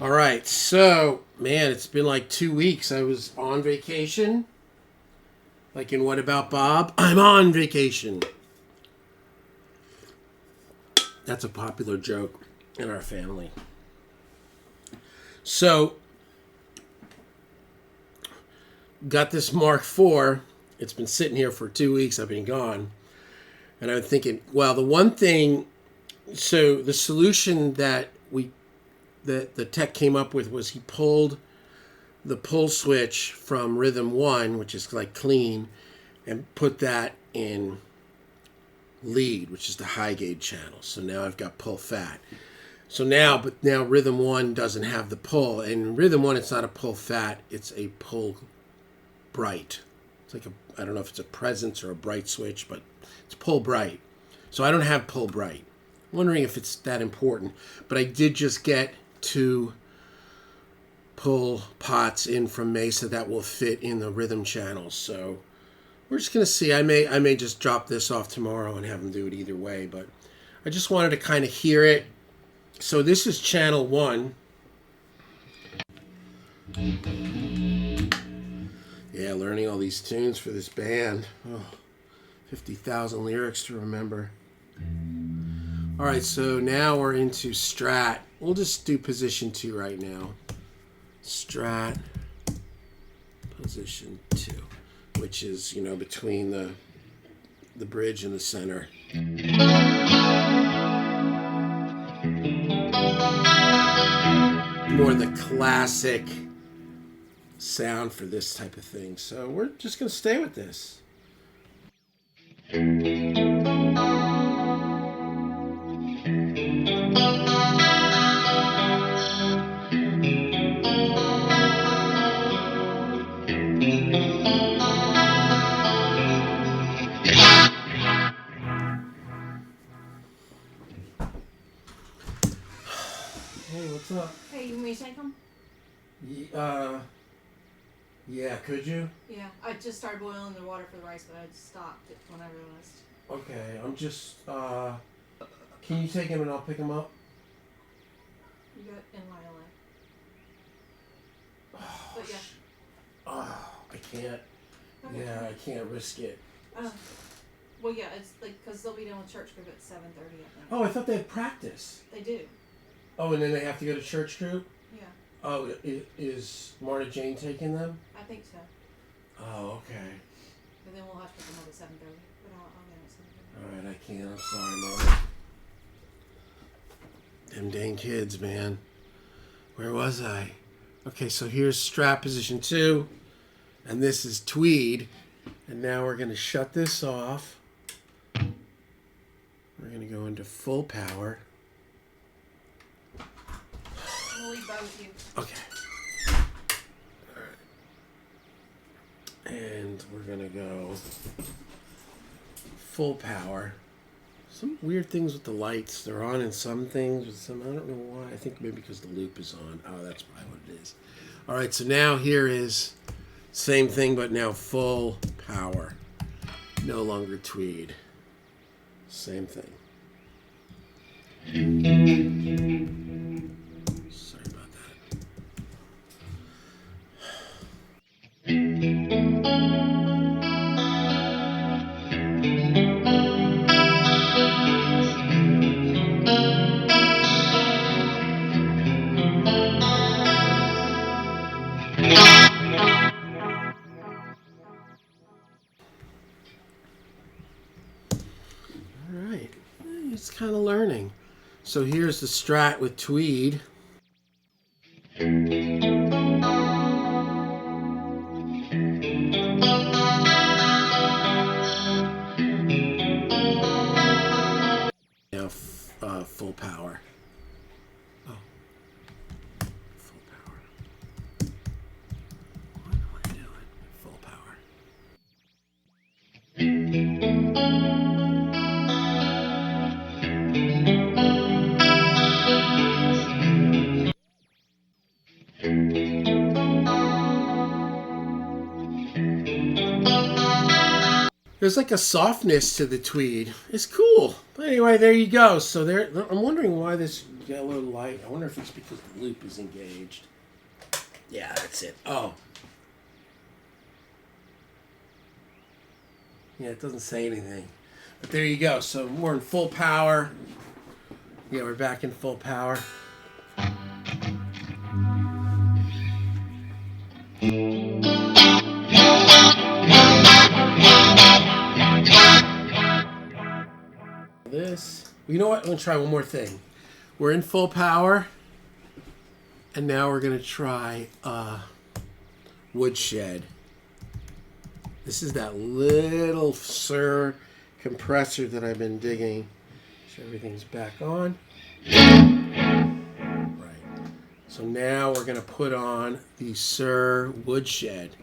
All right, so man, it's been like 2 weeks. I was on vacation. Like in What About Bob? I'm on vacation. That's a popular joke in our family. So, got this Mark IV. It's been sitting here for 2 weeks. I've been gone. And I'm thinking, well, the one thing, so the solution that the tech came up with was he pulled the pull switch from Rhythm 1, which is like clean, and put that in lead, which is the high gauge channel. So now I've got pull fat. So now Rhythm 1 doesn't have the pull. And Rhythm 1, it's not a pull fat, it's a pull bright. It's like I don't know if it's a presence or a bright switch, but it's pull bright. So I don't have pull bright. I'm wondering if it's that important. But I did just get 2 pull pots in from Mesa that will fit in the rhythm channels. So we're just going to see. I may just drop this off tomorrow and have them do it either way. But I just wanted to kind of hear it. So this is channel 1. Yeah, learning all these tunes for this band. Oh, 50,000 lyrics to remember. All right, so now we're into Strat. We'll just do position 2 right now. Strat, position 2, which is, between the bridge and the center. More the classic sound for this type of thing. So we're just going to stay with this. Hey, what's up? Hey, you want me to take them? Yeah, could you? Yeah, I just started boiling the water for the rice, but I stopped it when I realized. Okay, I'm just, can you take him and I'll pick him up? You got in Lila. Oh, But yeah. I can't. Okay. Yeah, I can't risk it. Well, yeah, it's like, because they'll be done with church group at 7:30, I think. Oh, I thought they had practice. They do. Oh, and then they have to go to church group? Yeah. Oh, is Marta Jane taking them? I think so. Oh, okay. But then we'll have to pick them up at 7:30. But I'll get them at 7:30. Alright, I can't. I'm sorry, Mom. Them dang kids, man. Where was I? Okay, so here's Strat position 2. And this is Tweed. And now we're going to shut this off. We're going to go into full power. We'll leave by with you. Okay. Alright. And we're going to go full power. Some weird things with the lights. They're on in some things, with some, I don't know why. I think maybe because the loop is on. Oh, that's probably what it is. Alright, so now here is same thing, but now full power. No longer Tweed. Same thing. Sorry about that. All right. It's kind of learning. So here's the Strat with Tweed. Now full power. Oh. Full power. What am I doing? Full power. There's like a softness to the Tweed. It's cool. But anyway, there you go. So I'm wondering why this get a little light. I wonder if it's because the loop is engaged. Yeah, that's it. Oh. Yeah, it doesn't say anything. But there you go. So we're in full power. Yeah, we're back in full power. This. You know what? I'm going to try one more thing. We're in full power. And now we're going to try woodshed. This is that little Sir compressor that I've been digging. So everything's back on. Right. So now we're going to put on the Sir woodshed.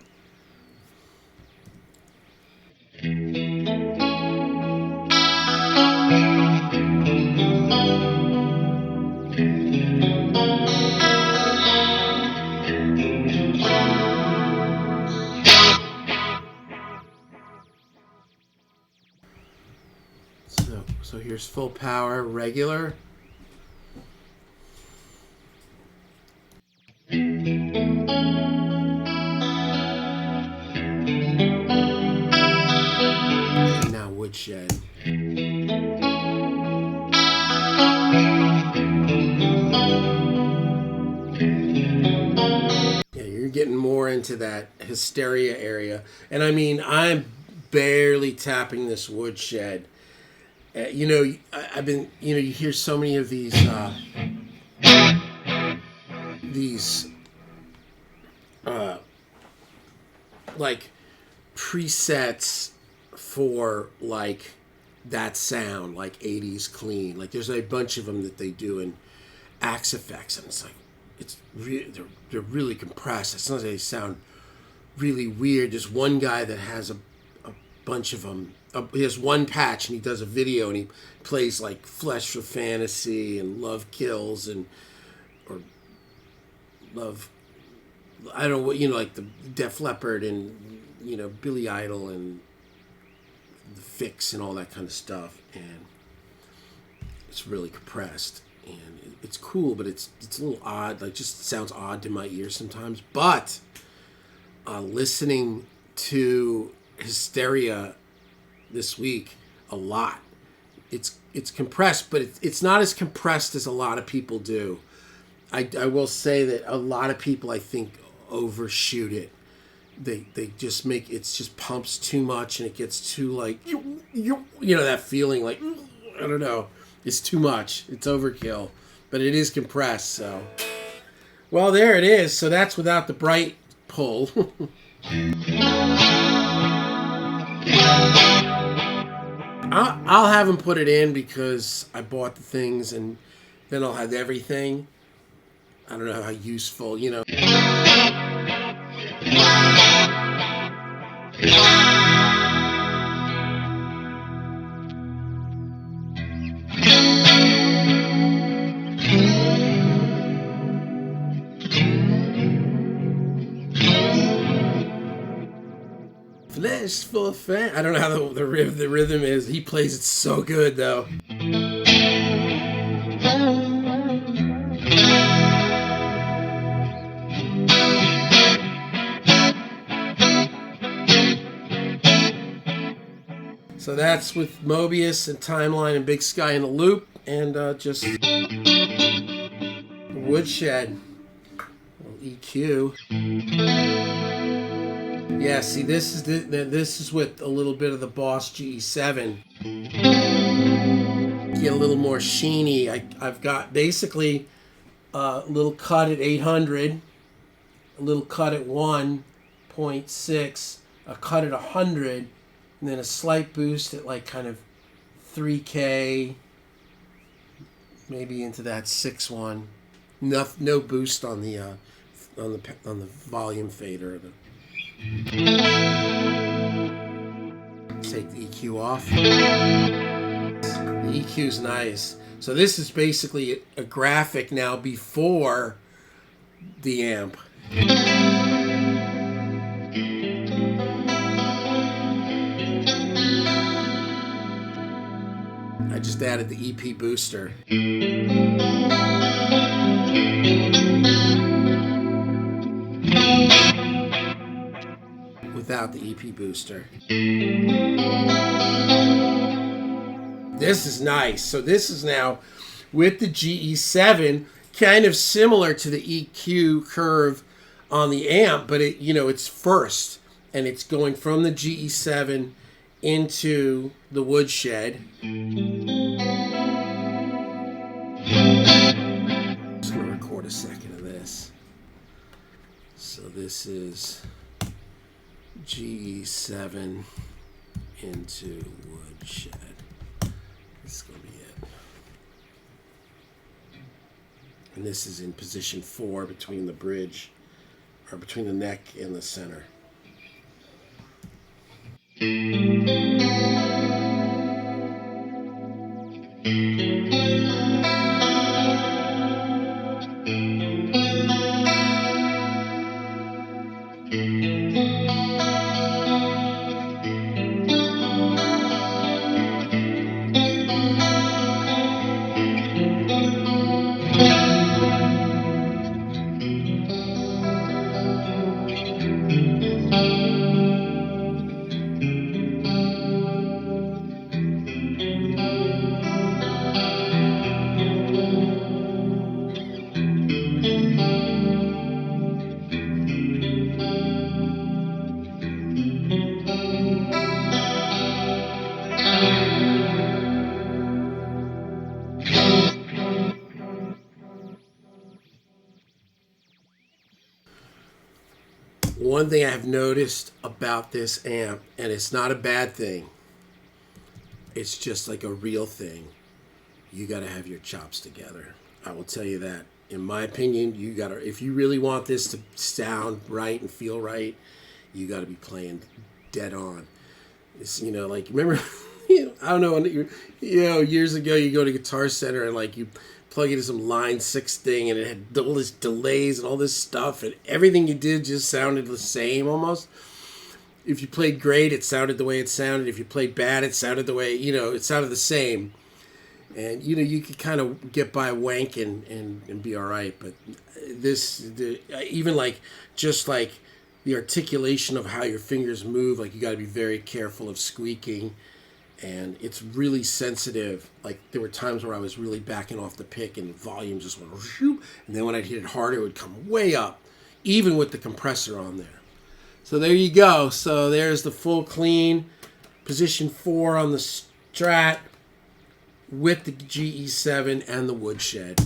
So here's full power, regular. And now woodshed. Yeah, you're getting more into that hysteria area. And I mean, I'm barely tapping this woodshed. You know, I've been, you know, you hear so many of these like presets for like that sound, like 80s clean. Like there's a bunch of them that they do in Axe Effects, and it's like they're really compressed. It's not that they sound really weird. There's one guy that has a bunch of them. He has one patch and he does a video and he plays like Flesh for Fantasy and Love Kills or Love, I don't know what, you know, like the Def Leppard and, you know, Billy Idol and the Fix and all that kind of stuff. And it's really compressed and it's cool, but it's a little odd. Like just sounds odd to my ears sometimes. But listening to Hysteria this week a lot, it's compressed, but it's not as compressed as a lot of people do. I will say that a lot of people, I think, overshoot it. They just make it just pumps too much and it gets too like you know that feeling like I don't know, it's too much, it's overkill, but it is compressed. So well, there it is. So that's without the bright pull. I'll have him put it in because I bought the things and then I'll have everything. I don't know how useful, you know. Flesh for fan. I don't know how the rhythm is. He plays it so good though. So that's with Mobius and Timeline and Big Sky in the Loop and just woodshed. EQ. Yeah, see, this is with a little bit of the Boss GE7. Get a little more sheeny. I've got basically a little cut at 800, a little cut at 1.6, a cut at 100, and then a slight boost at like kind of 3K, maybe into that 6.1. No boost on the volume fader. Take the EQ off. The EQ's nice. So this is basically a graphic now before the amp. I just added the EP booster. without the EP booster. This is nice. So this is now with the GE7, kind of similar to the EQ curve on the amp, but it's first, and it's going from the GE7 into the woodshed. Just gonna record a second of this. So this is GE7 into woodshed. This is gonna be it. And this is in position 4 between the bridge, or between the neck and the center. One thing I've noticed about this amp, and it's not a bad thing, it's just like a real thing. You got to have your chops together. I will tell you that. In my opinion, you got to, if you really want this to sound right and feel right, you got to be playing dead on. It's, like, remember, I don't know, years ago you go to Guitar Center and like you plug into some Line 6 thing and it had all this delays and all this stuff and everything you did just sounded the same almost. If you played great, it sounded the way it sounded. If you played bad, it sounded the way, it sounded the same. And, you could kind of get by wanking and be all right. But even like, just like the articulation of how your fingers move, like you got to be very careful of squeaking. And it's really sensitive. Like there were times where I was really backing off the pick and the volume just went whoop, and then when I'd hit it harder, it would come way up, even with the compressor on there. So there you go. So there's the full clean position 4 on the Strat with the GE7 and the woodshed.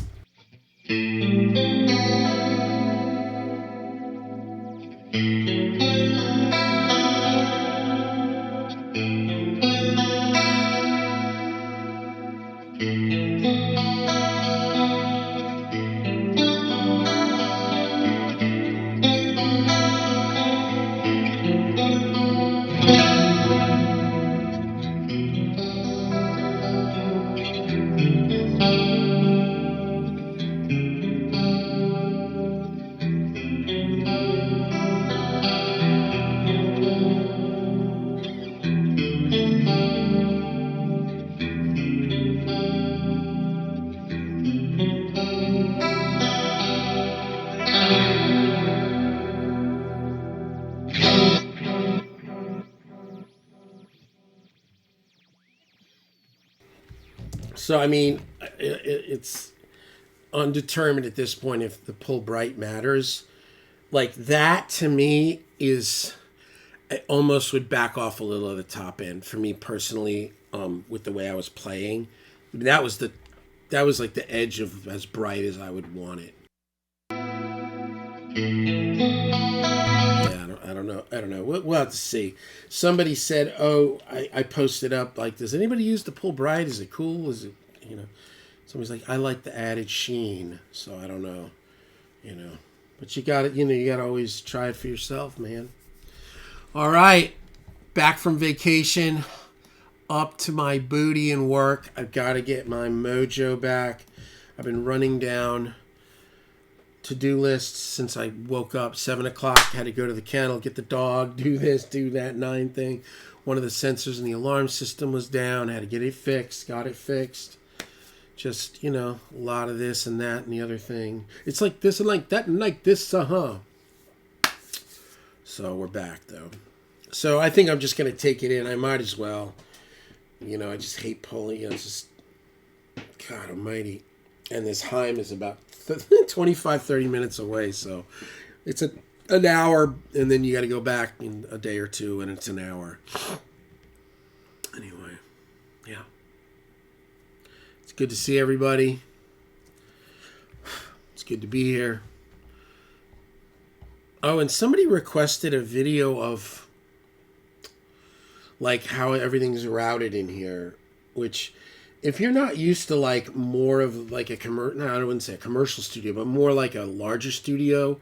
So, I mean, it's undetermined at this point if the pull bright matters. Like that to me is, I almost would back off a little at the top end for me personally, with the way I was playing. That was like the edge of as bright as I would want it. Yeah, I don't know. We'll have to see. Somebody said, I posted up, like, does anybody use the pull bright? Is it cool? Is it, somebody's like, I like the added sheen. So I don't know, but you got to always try it for yourself, man. All right. Back from vacation, up to my booty and work. I've got to get my mojo back. I've been running down to-do lists since I woke up 7 o'clock. Had to go to the kennel, get the dog, do this, do that, 9 thing. One of the sensors in the alarm system was down. Had to get it fixed. Got it fixed. Just, a lot of this and that and the other thing. It's like this and like that and like this, So we're back, though. So I think I'm just going to take it in. I might as well. I just hate pulling. It's just, God almighty. And this Heim is about 25, 30 minutes away. So it's an hour, and then you got to go back in a day or two, and it's an hour. Anyway, yeah. It's good to see everybody. It's good to be here. Oh, and somebody requested a video of like how everything's routed in here, which if you're not used to like more of like I wouldn't say a commercial studio, but more like a larger studio,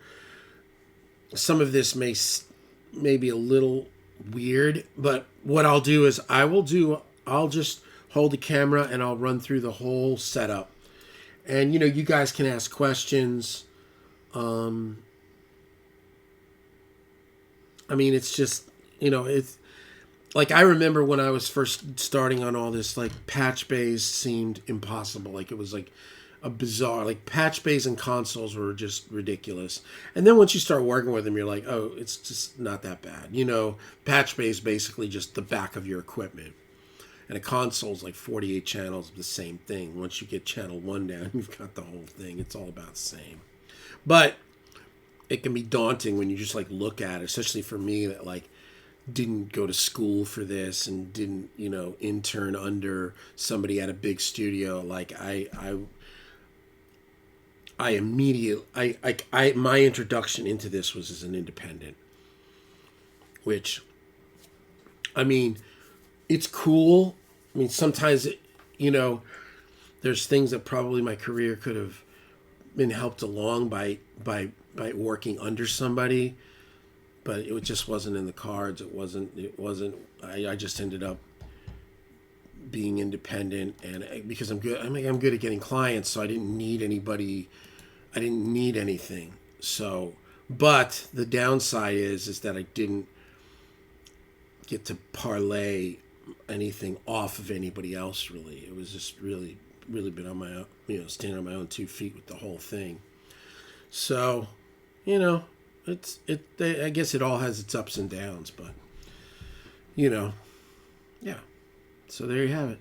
some of this may be a little weird, but what I'll do is I'll just hold the camera and I'll run through the whole setup. And you guys can ask questions. I mean, it's just, it's like I remember when I was first starting on all this, like patch bays seemed impossible. Like it was like a bizarre, like patch bays and consoles were just ridiculous. And then once you start working with them, you're like, oh, it's just not that bad. Patch bay is basically just the back of your equipment. And a console's like 48 channels of the same thing. Once you get channel 1 down, you've got the whole thing. It's all about the same. But it can be daunting when you just like look at it, especially for me that like didn't go to school for this and didn't, intern under somebody at a big studio. Like I immediately, my introduction into this was as an independent, which, I mean, it's cool. I mean, sometimes, there's things that probably my career could have been helped along by working under somebody, but it just wasn't in the cards. It wasn't, I just ended up being independent, and because I'm good, I'm good at getting clients, so I didn't need anybody. I didn't need anything. So, but the downside is that I didn't get to parlay anything off of anybody else, really. It was just really been on my own, standing on my own 2 feet with the whole thing. So, I guess it all has its ups and downs, but, yeah. So there you have it.